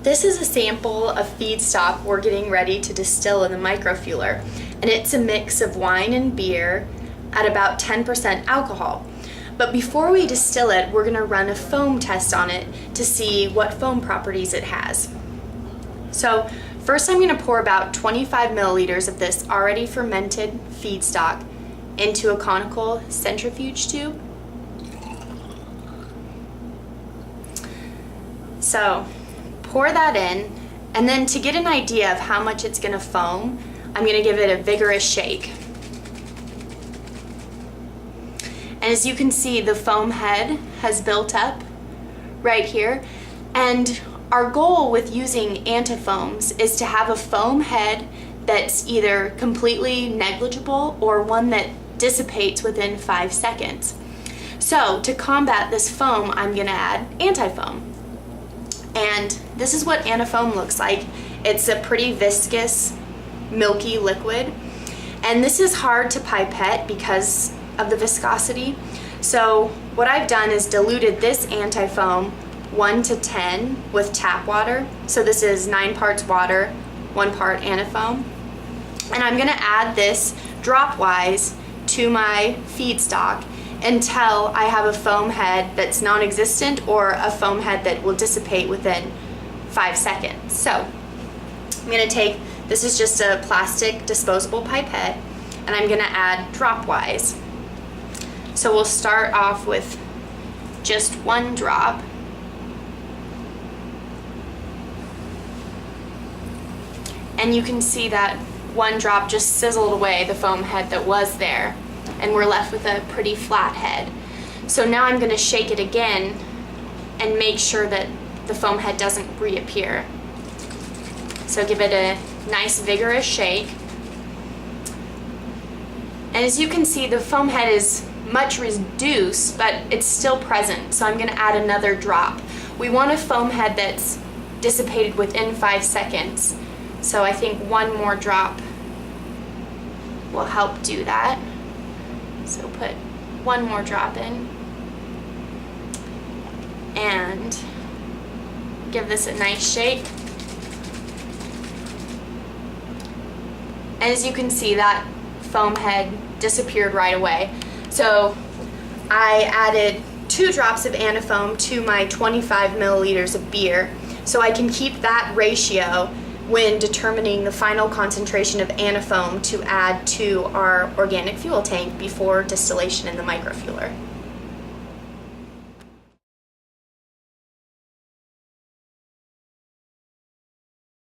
This is a sample of feedstock we're getting ready to distill in the microfueler, and it's a mix of wine and beer at about 10% alcohol. But before we distill it, we're going to run a foam test on it to see what foam properties it has. So first I'm going to pour about 25 milliliters of this already fermented feedstock into a conical centrifuge tube. So pour that in, and then to get an idea of how much it's going to foam, I'm going to give it a vigorous shake. And as you can see, the foam head has built up right here. And our goal with using antifoams is to have a foam head that's either completely negligible or one that dissipates within 5 seconds. So to combat this foam, I'm going to add antifoam. And this is what antifoam looks like. It's a pretty viscous, milky liquid. And this is hard to pipette because of the viscosity. So what I've done is diluted this antifoam 1 to 10 with tap water. So this is 9 parts water, 1 part antifoam. And I'm gonna add this dropwise to my feedstock until I have a foam head that's non-existent or a foam head that will dissipate within 5 seconds. So I'm gonna take, this is just a plastic disposable pipette, and I'm gonna add dropwise. So we'll start off with just 1 drop. And you can see that 1 drop just sizzled away the foam head that was there, and we're left with a pretty flat head. So now I'm going to shake it again and make sure that the foam head doesn't reappear. So give it a nice vigorous shake. And as you can see, the foam head is much reduced, but it's still present. So I'm going to add another drop. We want a foam head that's dissipated within 5 seconds. So I think 1 more drop will help do that. So put 1 more drop in and give this a nice shake. And as you can see, that foam head disappeared right away. So I added 2 drops of antifoam to my 25 milliliters of beer, so I can keep that ratio when determining the final concentration of antifoam to add to our organic fuel tank before distillation in the microfueler.